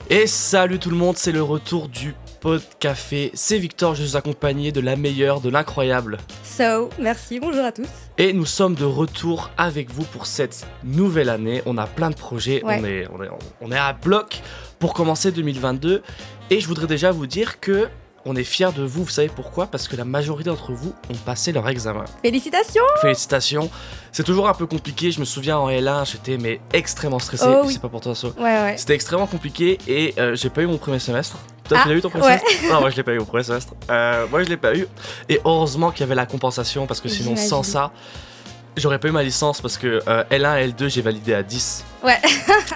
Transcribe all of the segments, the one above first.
Et salut tout le monde, c'est le retour du Podcafé. C'est Victor, je suis accompagné de la meilleure, de l'incroyable. So, merci, bonjour à tous. Et nous sommes de retour avec vous pour cette nouvelle année. On a plein de projets, Ouais. on est à bloc pour commencer 2022. Et je voudrais déjà vous dire que on est fiers de vous. Vous savez pourquoi ? Parce que la majorité d'entre vous ont passé leur examen. Félicitations. Félicitations. C'est toujours un peu compliqué. Je me souviens en L1, j'étais extrêmement stressé. Oh oui. C'est pas pour toi, So. Ouais. C'était extrêmement compliqué et j'ai pas eu mon premier semestre. Toi, tu l'as eu ton premier ouais. semestre ? Non, moi je l'ai pas eu mon premier semestre. Moi je l'ai pas eu. Et heureusement qu'il y avait la compensation parce que sinon J'imagine. sans ça, j'aurais pas eu ma licence parce que L1 L2 j'ai validé à 10. Ouais.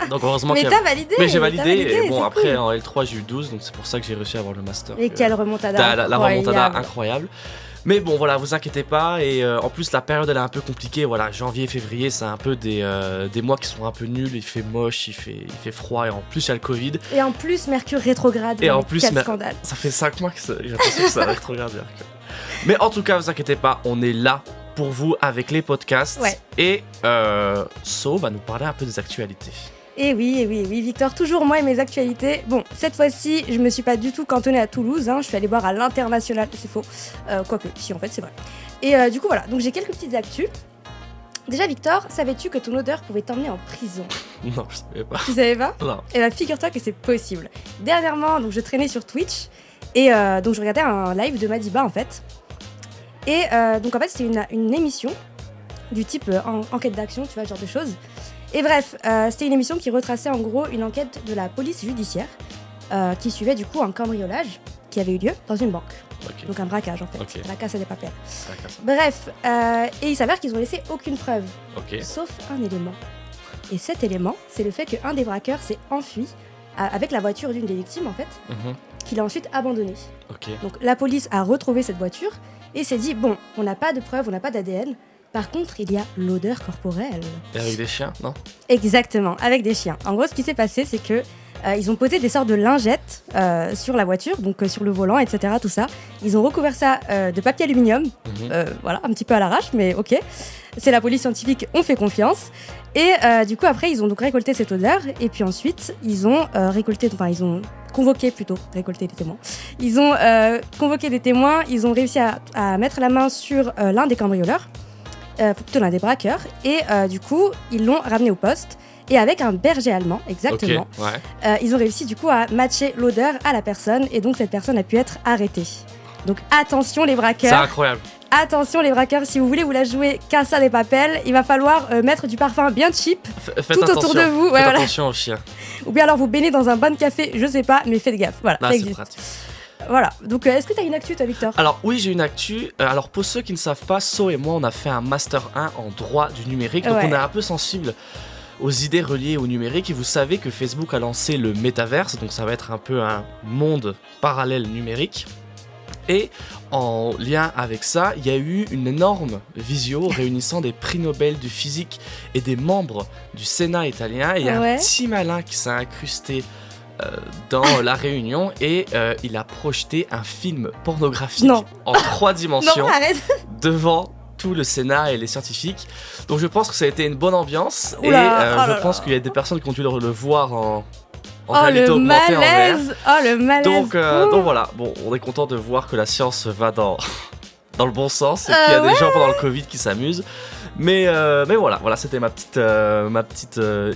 Donc heureusement Mais qu'il y avait... t'as validé. Mais j'ai validé et bon c'est après cool. en L3 j'ai eu 12 donc c'est pour ça que j'ai réussi à avoir le master. Et quelle remontada. La remontada incroyable. incroyable. Mais bon voilà, vous inquiétez pas et en plus la période elle est un peu compliquée, voilà, janvier, février c'est un peu des mois qui sont un peu nuls, il fait moche, il fait froid et en plus il y a le Covid. Et en plus, Mercure rétrograde. Et en mais plus, quel scandale. Ça fait 5 mois que j'ai l'impression que ça va être regardé. Mais en tout cas, vous inquiétez pas, on est là pour vous avec les podcasts. Ouais. Et So va nous parler un peu des actualités. Et oui, Victor, toujours moi et mes actualités. Bon, cette fois-ci, je me suis pas du tout cantonnée à Toulouse, je suis allée voir à l'international, c'est faux. Quoique, si en fait, c'est vrai. Et du coup, voilà, donc j'ai quelques petites actus. Déjà, Victor, savais-tu que ton odeur pouvait t'emmener en prison ? Non, je savais pas. Tu savais pas ? Non. Eh bien, figure-toi que c'est possible. Dernièrement, donc, je traînais sur Twitch et donc je regardais un live de Madiba en fait. Et donc en fait, c'était une émission du type enquête d'action, tu vois, ce genre de choses. Et bref, c'était une émission qui retraçait en gros une enquête de la police judiciaire qui suivait du coup un cambriolage qui avait eu lieu dans une banque. Ok. Donc un braquage en fait, Ok. la casse à des papels. Ça va, ça. Bref, et il s'avère qu'ils ont laissé aucune preuve, Ok. sauf un élément. Et cet élément, c'est le fait qu'un des braqueurs s'est enfui avec la voiture d'une des victimes en fait, Mhm. qu'il a ensuite abandonnée. Ok. Donc la police a retrouvé cette voiture et s'est dit, bon, on n'a pas de preuves, on n'a pas d'ADN. Par contre, il y a l'odeur corporelle. Et avec des chiens, non ? Exactement, avec des chiens. En gros, ce qui s'est passé, c'est que ils ont posé des sortes de lingettes sur la voiture, donc sur le volant, etc. Tout ça. Ils ont recouvert ça de papier aluminium. Mhm. Voilà, un petit peu à l'arrache, mais ok. C'est la police scientifique, on fait confiance. Et du coup, après, ils ont donc récolté cette odeur. Et puis ensuite, ils ont ils ont convoqué plutôt, récolté des témoins. Ils ont convoqué des témoins. Ils ont réussi à mettre la main sur l'un des cambrioleurs, plutôt l'un des braqueurs. Et du coup, ils l'ont ramené au poste. Et avec un berger allemand, exactement, Ok, ouais. ils ont réussi du coup à matcher l'odeur à la personne. Et donc, cette personne a pu être arrêtée. Donc, attention les C'est braqueurs. incroyable. Attention les braqueurs, si vous voulez vous la jouer Casa des Papel, il va falloir mettre du parfum bien cheap, Faites tout attention. autour de vous, ouais, Faites voilà. attention aux chiens. Ou bien alors vous baignez dans un bain de café, je sais pas, mais faites gaffe, voilà, Là, ça c'est existe. pratique. Voilà, donc est-ce que t'as une actu toi Victor ? Alors oui, j'ai une actu. Alors pour ceux qui ne savent pas, So et moi, on a fait un Master 1 en droit du numérique. Donc Ouais. on est un peu sensible aux idées reliées au numérique. Et vous savez que Facebook a lancé le Metaverse. Donc ça va être un peu un monde parallèle numérique. Et en lien avec ça, il y a eu une énorme visio réunissant des prix Nobel du physique et des membres du Sénat italien. Et il y a Ouais. un petit malin qui s'est incrusté dans la réunion et il a projeté un film pornographique Non. en 3 dimensions Non, arrête. devant tout le Sénat et les scientifiques. Donc je pense que ça a été une bonne ambiance et Oula, oh je là pense là. qu'il y a des personnes qui ont dû le voir en Oh réalité le augmentée en VR. malaise. Oh le malaise. Donc voilà, bon, on est content de voir que la science va dans le bon sens et qu'il y a des gens pendant le Covid qui s'amusent. Mais voilà, c'était ma petite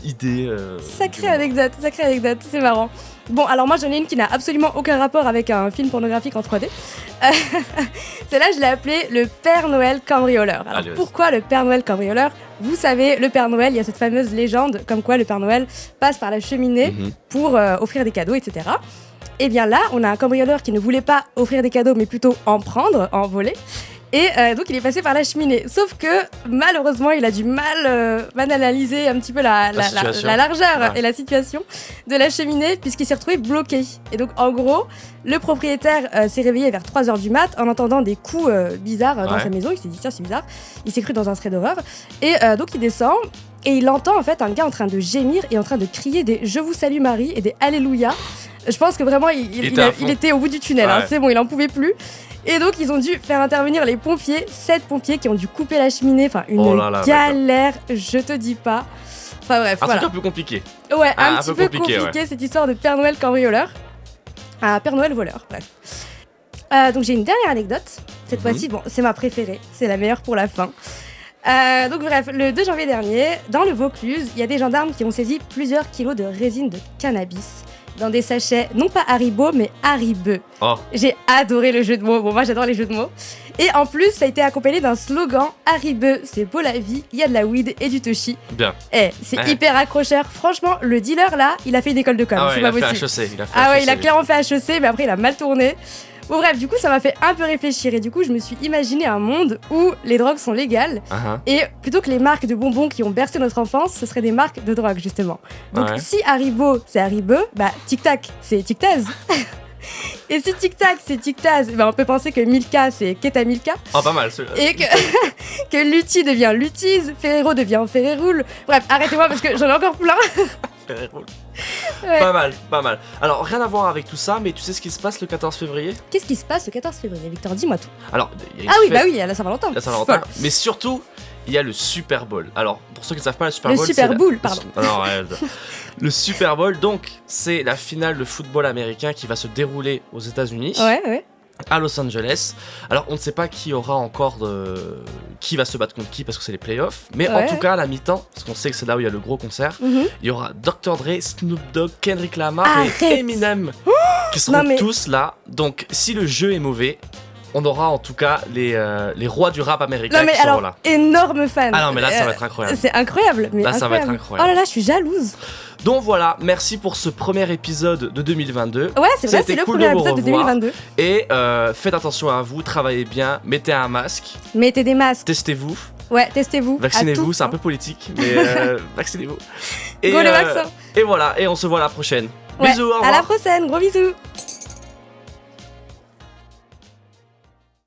idée. Sacrée anecdote, c'est marrant. Bon, alors moi j'en ai une qui n'a absolument aucun rapport avec un film pornographique en 3D. Celle-là, je l'ai appelée le Père Noël cambrioleur. Alors Allez, vas-y. pourquoi le Père Noël cambrioleur ? Vous savez, le Père Noël, il y a cette fameuse légende comme quoi le Père Noël passe par la cheminée Mhm. pour offrir des cadeaux, etc. Et bien là, on a un cambrioleur qui ne voulait pas offrir des cadeaux, mais plutôt en prendre, en voler. Et donc il est passé par la cheminée. Sauf que malheureusement, il a du mal analyser un petit peu la largeur Ouais. et la situation de la cheminée, puisqu'il s'est retrouvé bloqué. Et donc en gros, le propriétaire s'est réveillé vers 3h du mat en entendant des coups bizarres dans Ouais. sa maison. Il s'est dit tiens, c'est bizarre. Il s'est cru dans un trait d'horreur. Et donc il descend. Et il entend en fait un gars en train de gémir et en train de crier des Je vous salue Marie et des Alléluia. Je pense que vraiment il était au bout du tunnel, hein. Ouais. C'est bon, il en pouvait plus. Et donc ils ont dû faire intervenir les pompiers, 7 pompiers qui ont dû couper la cheminée, enfin une Oh là là, galère, je te dis pas. Enfin bref, Un voilà. truc un peu compliqué. Ouais, un un petit peu peu compliqué, compliqué cette histoire de Père Noël cambrioleur. Père Noël voleur, bref. Donc j'ai une dernière anecdote. Cette fois-ci, bon, c'est ma préférée. C'est la meilleure pour la fin. Donc bref, le 2 janvier dernier, dans le Vaucluse, il y a des gendarmes qui ont saisi plusieurs kilos de résine de cannabis dans des sachets, non pas Haribo, mais Haribeu. Oh, J'ai adoré le jeu de mots. Bon, moi j'adore les jeux de mots. Et en plus, ça a été accompagné d'un slogan Haribeu, c'est beau la vie, il y a de la weed et du toshi. bien. C'est Ouais. hyper accrocheur. Franchement, le dealer là, il a fait une école de com. Ah ouais, c'est il pas a fait possible. HEC. Il a fait Ah ouais, HEC, il a lui. clairement fait HEC, mais après il a mal tourné. Bon bref, du coup ça m'a fait un peu réfléchir et du coup je me suis imaginé un monde où les drogues sont légales Uh-huh. et plutôt que les marques de bonbons qui ont bercé notre enfance, ce seraient des marques de drogue justement. Donc Ouais. si Haribo c'est Haribo, bah Tic Tac c'est Tic Taz. Et si Tic Tac c'est Tic Taz, bah on peut penser que Milka c'est Keta Milka Oh, pas mal celui-là. et que Lutti devient Lutti's, Ferrero devient Ferreroul. Bref, arrêtez-moi parce que j'en ai encore plein. Ouais. Pas mal, pas mal. Alors, rien à voir avec tout ça, mais tu sais ce qui se passe le 14 février? Qu'est-ce qui se passe le 14 février, Victor? Dis-moi tout. Alors, il y a une Ah oui, fête, bah oui, il y a la Saint-Valentin. la Saint-Valentin, mais surtout, il y a le Super Bowl. Alors, pour ceux qui ne savent pas, le Super Le Bowl, Super c'est la- Bowl, pardon. Non, le Super Bowl, donc, c'est la finale de football américain qui va se dérouler aux États-Unis, Ouais. à Los Angeles. Alors, on ne sait pas qui aura encore qui va se battre contre qui parce que c'est les playoffs, mais en Ouais. tout cas, à la mi-temps, parce qu'on sait que c'est là où il y a le gros concert, Mhm. il y aura Dr. Dre, Snoop Dogg, Kendrick Lamar Arrête. et Eminem qui seront Non, mais- tous là. Donc, si le jeu est mauvais, on aura en tout cas les rois du rap américain Non mais qui seront alors, là. énorme fan. Ah non, mais là, ça va être incroyable. C'est incroyable. Mais Là, ça va être incroyable. incroyable. Oh là là, je suis jalouse. Donc voilà, merci pour ce premier épisode de 2022. Ouais, c'est Ça a vrai, été c'est le cool premier de vous épisode de revoir. 2022. Et faites attention à vous, travaillez bien, mettez un masque, Mettez des masques. testez-vous, Ouais, testez-vous. vaccinez-vous, À c'est un tout, peu politique, mais vaccinez-vous. Go le vaccin. Et voilà, et on se voit à la prochaine. Ouais, Bisous, au à revoir. la prochaine. Gros bisous.